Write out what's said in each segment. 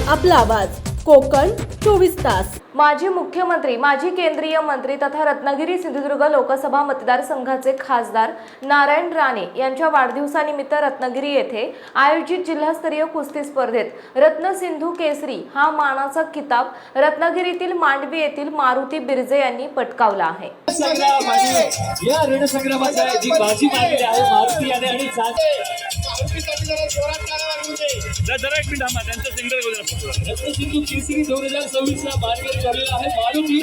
आपला आवाज कोकण 24 तास। माजी मुख्यमंत्री, माजी केंद्रीय मंत्री तथा रत्नागिरी सिंधुदुर्ग लोकसभा मतदारसंघाचे खासदार नारायण राणे यांच्या वाढदिवसानिमित्त रत्नागिरी येथे आयोजित जिल्हास्तरीय कुस्ती स्पर्धेत रत्नसिंधू केसरी हा मानाचा किताब रत्नागिरीतील मांडवी येथील मारुती बिरजे यांनी पटकावला आहे। या रणसंग्रामाचा जी बाजी मारली आहे मारुती याने आणि जरा एक मिनिट थांबा, त्यांचं सिंगल करूया। रत्नसिंधू केसरी 2026 चा मानकरी ठरलेला आहे मारुती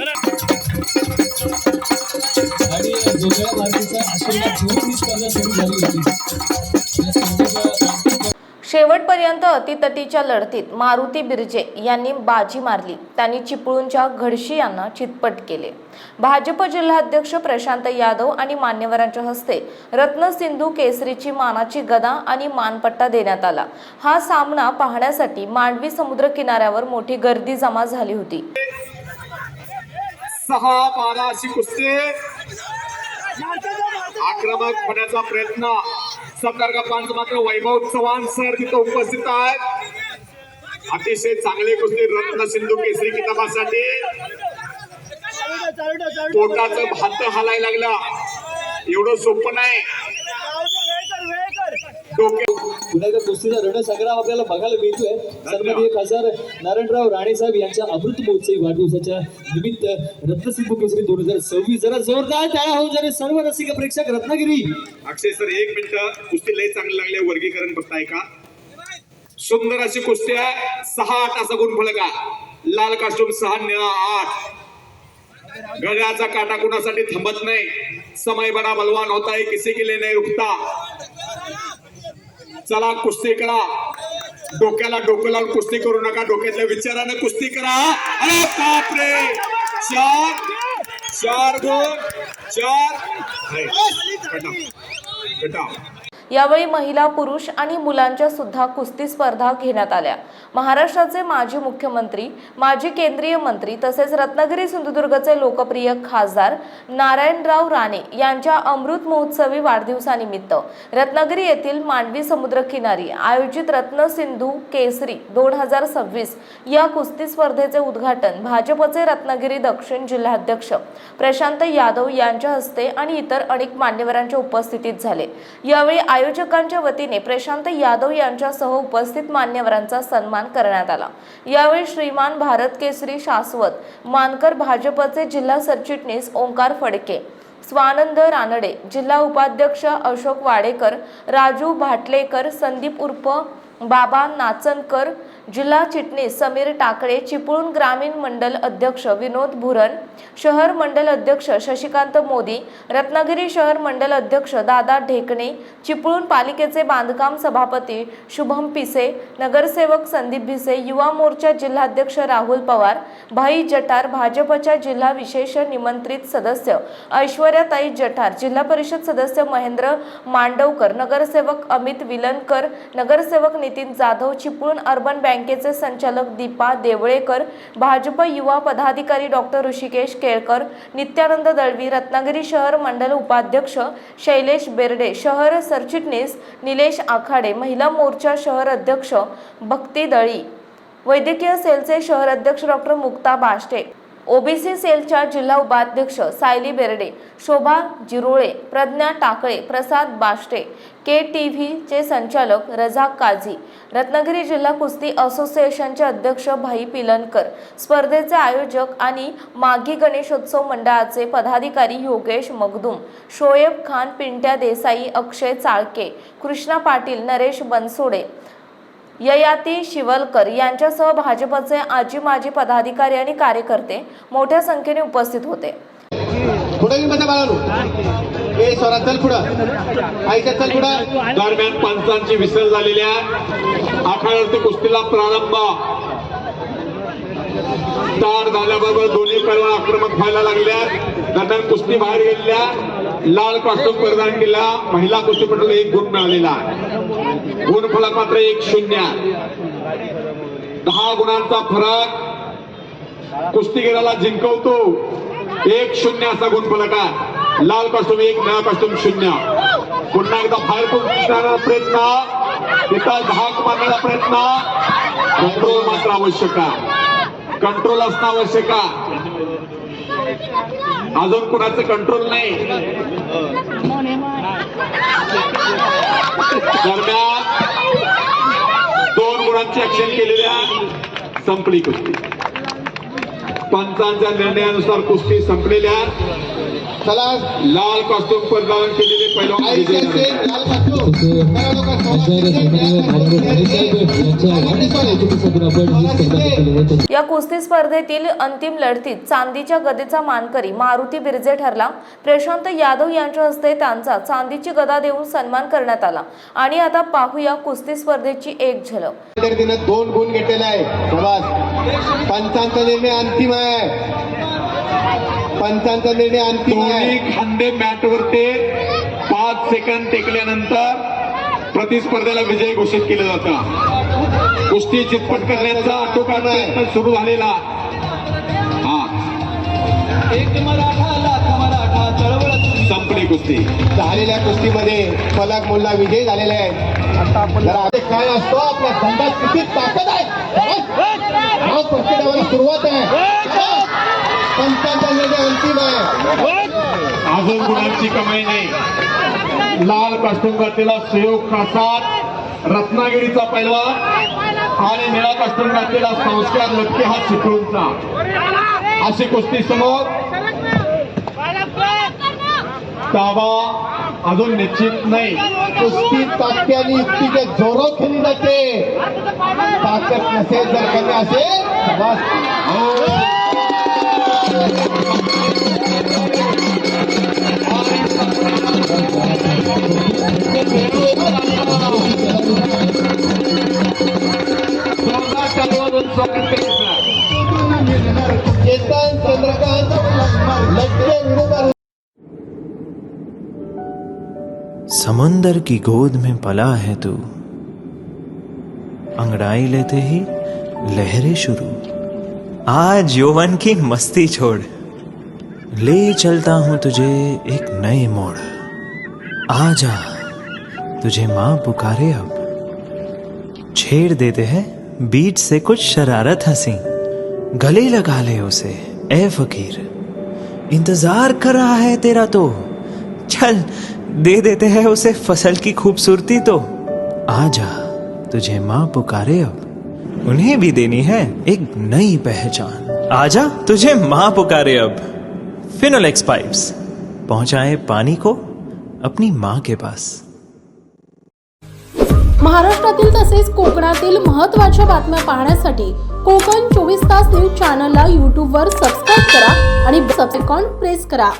आणि जोगळ्या मारुतीचा आशीर्वाद घेऊन ही स्पर्धा सुरू झाली होती। या स्पर्धेचा शेवटपर्यंत अतितटीच्या लढतीत मारुती बिरजे यांनी बाजी मारली। त्यांनी चिपळूणच्या घडशी यांना चितपट केले। भाजप जिल्हाध्यक्ष प्रशांत यादव आणि मान्यवरांच्या हस्ते रत्नसिंधू केसरीची मानाची गदा आणि मानपट्टा देण्यात आला। हा सामना पाहण्यासाठी मांडवी समुद्र किनाऱ्यावर मोठी गर्दी जमा झाली होती। 6-12 अशी कुस्ती आक्रमक होण्याचा प्रयत्न सतर्कपांच मात्र वैभव चव्हाण सर तिथे उपस्थित आहेत। अतिशय चांगले कुस्ती रत्नसिंधू केसरी किताबासाठी पोटाचं भात हालायला लागला, एवढं सोपं नाही। पुन्हा एकदा कुस्तीचा रणसंग्राम आपल्याला बघायला मिळतोय। सन्माननीय खासदार नारायणराव राणे साहेब यांच्या अमृत महोत्सवी वाढदिवसाच्या निमित्त रत्नसिंधू केसरी 2026 जरा जोरदार टाळ्या होऊन जाणे सर्व रसिक प्रेक्षक रत्नागिरी। अक्षय सर 1 मिनिट, कुस्ती लय चांगली लागली, वर्गीकरण बघताय का? सुंदर अशी कुस्ती आहे। 6-8 असा गुणफलक आहे। लाल कास्टूम 6, निळा 8। गळ्याचा काटा कुणासाठी थांबत नाही। समय बडा बलवान होता है, किसी के लिए नहीं रुकता। चला कुस्ती करा, डोक्याला डोकं लावून कुस्ती करू नका, डोक्यातल्या विचाराने कुस्ती करा। अरे बापरे, 4 गुण 4। यावेळी महिला, पुरुष आणि मुलांच्या सुद्धा कुस्ती स्पर्धा घेण्यात आल्या। महाराष्ट्राचे माजी मुख्यमंत्री, माजी केंद्रीय मंत्री तसेच रत्नागिरी सिंधुदुर्गचे लोकप्रिय खासदार नारायणराव राणे यांच्या अमृत महोत्सवी वाढदिवसानिमित्त रत्नागिरी येथील मांडवी समुद्र किनारी आयोजित रत्नसिंधू केसरी 2026 या कुस्ती स्पर्धेचे उद्घाटन भाजपचे रत्नागिरी दक्षिण जिल्हाध्यक्ष प्रशांत यादव यांच्या हस्ते आणि इतर अनेक मान्यवरांच्या उपस्थितीत झाले। यावेळी आयोजकांच्या वतीने प्रशांत यादव यांच्यासह उपस्थित मान्यवरांचा सन्मान करण्यात आला। यावेळी श्रीमान भारत केसरी शाश्वत मानकर, भाजपचे जिल्हा सरचिटणीस ओंकार फडके, स्वानंद रानडे, जिल्हा उपाध्यक्ष अशोक वाडेकर, राजू भाटलेकर, संदीप उर्फ बाबा नाचनकर, जिल्हा चिटणीस समीर टाकळे, चिपळूण ग्रामीण मंडल अध्यक्ष विनोद भुरण, शहर मंडल अध्यक्ष शशिकांत मोदी, रत्नागिरी शहर मंडल अध्यक्ष दादा ढेकणे, चिपळूण पालिकेचे बांधकाम सभापती शुभम पिसे, नगरसेवक संदीप भिसे, युवा मोर्चा जिल्हाध्यक्ष राहुल पवार, भाई जठार, भाजपच्या जिल्हा विशेष निमंत्रित सदस्य ऐश्वर्याताई जठार, जिल्हा परिषद सदस्य महेंद्र मांडवकर, नगरसेवक अमित विलनकर, नगरसेवक नितीन जाधव, चिपळूण अर्बन बँकेचे संचालक दीपा देवळेकर, भाजप युवा पदाधिकारी डॉक्टर ऋषिकेश केळकर, नित्यानंद दळवी, रत्नागिरी शहर मंडल उपाध्यक्ष शैलेश बेर्डे, शहर सरचिटणीस निलेश आखाडे, महिला मोर्चा शहर अध्यक्ष भक्ती दळी, वैद्यकीय सेलचे शहर अध्यक्ष डॉक्टर मुक्ता बाष्टे, ओबीसी सेलच्या जिल्हा उपाध्यक्ष सायली बेर्डे, शोभा जिरोळे, प्रज्ञा टाकळे, प्रसाद बाष्टे, KTVचे संचालक रझाक काझी, रत्नागिरी जिल्हा कुस्ती असोसिएशनचे अध्यक्ष भाई पिलनकर, स्पर्धेचे आयोजक आणि माघी गणेशोत्सव मंडळाचे पदाधिकारी योगेश मगदूम, शोएब खान, पिंट्या देसाई, अक्षय चाळके, कृष्णा पाटील, नरेश बनसोडे, ययाती शिवलकर यांच्यासह भाजपचे आजी माजी पदाधिकारी आणि कार्यकर्ते मोठ्या संख्येने उपस्थित होते। दरम्यान पंचांची विसर झालेल्या आखाड्यावरती कुस्तीला प्रारंभ तार झाल्याबरोबर दोन्ही पैलवान आक्रमक व्हायला लागल्या। दरम्यान कुस्ती बाहेर गेलेल्या लाल कास्टूम परिधान महिला कुस्तीपटूला 1 गुण मिळालेला, गुणफलक मात्र 1-0। 10 गुणांचा फरक कुस्तीगीराला जिंकवतो। 1-0 असा गुणफलक आहे। लाल कास्टूम 1, निळा कास्टूम 0। पुन्हा एकदा बाहेर प्रयत्न तिथं धाक मारण्याचा प्रयत्न, कंट्रोल मात्र आवश्यक आहे, कंट्रोल असणं आवश्यक आहे. अजून कुणाचं कंट्रोल नाही. दरम्यान 2 गुणांची ऍक्शन केलेल्या संपली कुस्ती. पंचांच्या निर्णयानुसार कुस्ती संपलेल्या. चला लाल कॉस्ट्यूम परिधान केलेले पैलवान विजयी झाले. या कुस्ती स्पर्धेतील अंतिम लढतीत चांदीच्या गदेचा मानकरी मारुती बिरजे ठरला. प्रशांत यादव यांच्या हस्ते त्यांचा चांदीची गदा देऊन सन्मान करण्यात आला. आणि आता पाहूया कुस्ती स्पर्धेची एक झलक. 2 गुण घेतलेला आहे. प्रभास पंचांचा निर्णय अंतिम आहे. पंचांचा निर्णय अंतिम आहे. दोन्ही खांदे मॅटवरती 5 सेकंद टेकल्यानंतर प्रतिस्पर्धेला विजय घोषित केलं जातं. कुस्ती चितपट करण्याचा आटोकाट प्रयत्न सुरू झालेला. संपली कुस्ती. झालेल्या कुस्तीमध्ये फलक मुल्ला विजय झालेला आहे. काय असतो आपल्या संघात किती ताकद आहे. सुरुवात आहे. पंचांचा निर्णय अंतिम आहे. अजून गुणांची कमाई नाही. लाल कॉस्ट्यूम घातलेला सहयोग कासार रत्नागिरीचा पैलवान आणि निळा कॉस्ट्यूम घातलेला संस्कार लटके हा चिपळूणचा. अशी कुस्ती समोर ताबा अजून निश्चित नाही. कुस्ती ताकदीने युक्तीचे जोरो खेळली जाते. ताकद नसेल जर कमी असेल चेतन चंद्रकांत लक्ष्य विरोध. समंदर की गोद में पला है तू, अंगड़ाई लेते ही लहरें शुरू. आज यौवन की मस्ती छोड़, ले चलता हूं तुझे एक नए मोड़. आजा तुझे माँ पुकारे अब, छेड़ देते हैं बीच से कुछ शरारत हंसी. गले लगा ले उसे ए फकीर, इंतजार कर रहा है तेरा तो. चल दे देते हैं उसे फसल की खूबसूरती तो. आजा तुझे माँ पुकारे अब, उन्हें भी देनी है एक नई पहचान. आजा तुझे माँ पुकारे अब. फिनोलेक्स पाइप्स पहुंचाए पानी को अपनी माँ के पास. महाराष्ट्रातील तसेच कोकणातील महत्त्वाच्या बातम्या पाहण्यासाठी कोकण 24 तास न्यूज चॅनलला यूट्यूबवर सबस्क्राईब करा आणि बेल आयकॉन प्रेस करा.